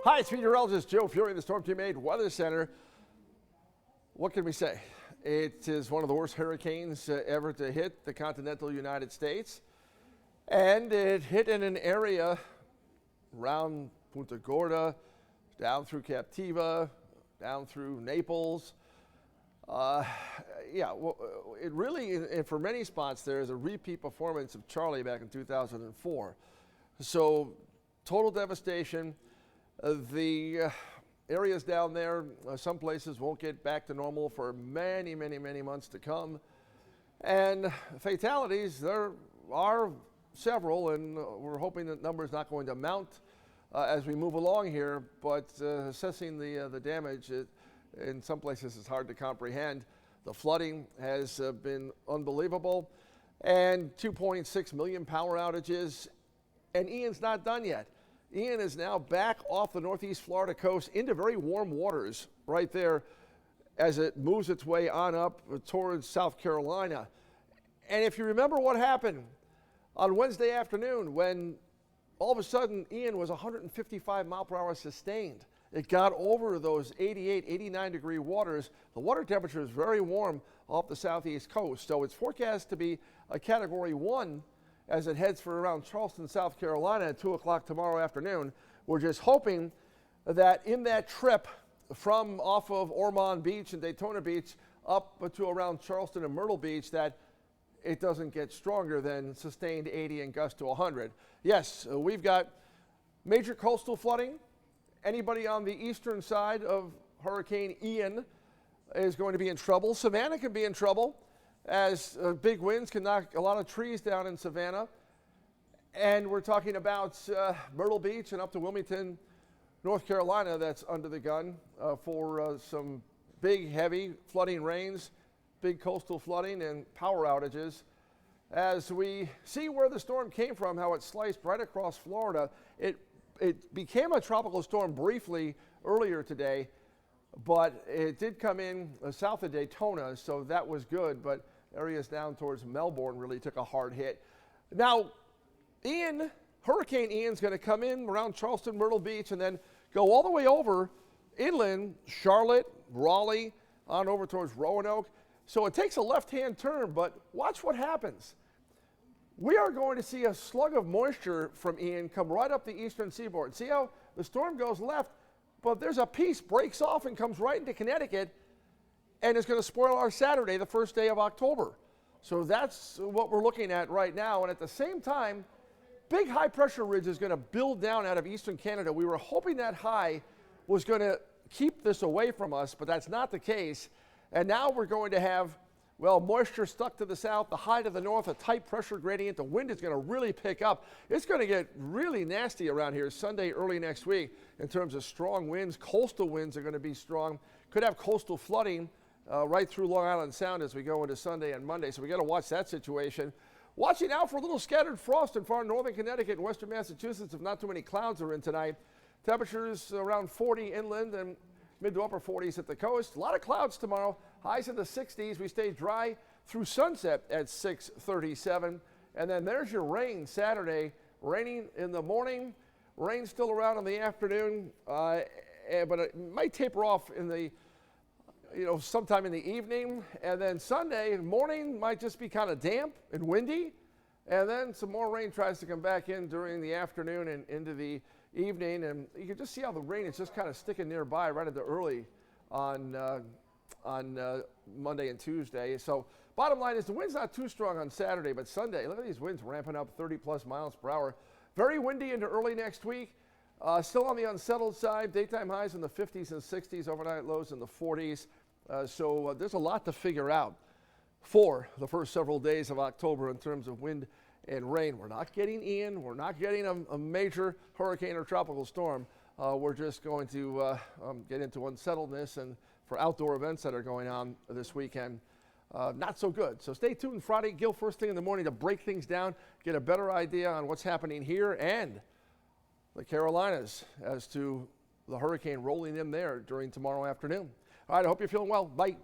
Hi, it's meteorologist Joe Fury in the Storm Team 8 Weather Center. What can we say? It is one of the worst hurricanes ever to hit the continental United States. And it hit in an area around Punta Gorda, down through Captiva, down through Naples. It really, and for many spots, there is a repeat performance of Charlie back in 2004. So total devastation. The areas down there, some places won't get back to normal for many, many, many months to come. And fatalities, there are several, and we're hoping that number is not going to mount as we move along here, but assessing the damage in some places is hard to comprehend. The flooding has been unbelievable, and 2.6 million power outages, and Ian's not done yet. Ian is now back off the northeast Florida coast into very warm waters right there as it moves its way on up towards South Carolina. And if you remember what happened on Wednesday afternoon when all of a sudden Ian was 155 mile per hour sustained. It got over those 88, 89 degree waters. The water temperature is very warm off the southeast coast. So it's forecast to be a category 1 as it heads for around Charleston, South Carolina at 2 o'clock tomorrow afternoon. We're just hoping that in that trip from off of Ormond Beach and Daytona Beach up to around Charleston and Myrtle Beach that it doesn't get stronger than sustained 80 and gusts to 100. Yes, we've got major coastal flooding. Anybody on the eastern side of Hurricane Ian is going to be in trouble. Savannah could be in trouble as big winds can knock a lot of trees down in Savannah. And we're talking about Myrtle Beach and up to Wilmington, North Carolina, that's under the gun for some big, heavy flooding rains, big coastal flooding and power outages. As we see where the storm came from, how it sliced right across Florida, it became a tropical storm briefly earlier today, but it did come in south of Daytona, so that was good, but areas down towards Melbourne really took a hard hit. Now, Hurricane Ian's going to come in around Charleston, Myrtle Beach, and then go all the way over inland, Charlotte, Raleigh, on over towards Roanoke. So it takes a left-hand turn, but watch what happens. We are going to see a slug of moisture from Ian come right up the eastern seaboard. See how the storm goes left, but there's a piece breaks off and comes right into Connecticut, and it's going to spoil our Saturday, the first day of October. So that's what we're looking at right now. And at the same time, big high pressure ridge is going to build down out of eastern Canada. We were hoping that high was going to keep this away from us, but that's not the case. And now we're going to have, well, moisture stuck to the south, the high to the north, a tight pressure gradient. The wind is going to really pick up. It's going to get really nasty around here Sunday, early next week in terms of strong winds. Coastal winds are going to be strong. Could have coastal flooding right through Long Island Sound as we go into Sunday and Monday. So we got to watch that situation. Watching out for a little scattered frost in far northern Connecticut and western Massachusetts if not too many clouds are in tonight. Temperatures around 40 inland and mid to upper 40s at the coast. A lot of clouds tomorrow. Highs in the 60s. We stay dry through sunset at 6:37. And then there's your rain Saturday. Raining in the morning. Rain still around in the afternoon. But it might taper off in the, sometime in the evening. And then Sunday morning might just be kind of damp and windy. And then some more rain tries to come back in during the afternoon and into the evening, and you can just see how the rain is just kind of sticking nearby right into early on Monday and Tuesday. So bottom line is the wind's not too strong on Saturday, but Sunday, look at these winds ramping up 30 plus miles per hour. Very windy into early next week. Still on the unsettled side, daytime highs in the 50s and 60s, overnight lows in the 40s. So there's a lot to figure out for the first several days of October in terms of wind and rain. We're not getting Ian. We're not getting a major hurricane or tropical storm. We're just going to get into unsettledness and for outdoor events that are going on this weekend. Not so good. So stay tuned Friday. Gil first thing in the morning to break things down, get a better idea on what's happening here and the Carolinas as to the hurricane rolling in there during tomorrow afternoon. All right, I hope you're feeling well. Bye.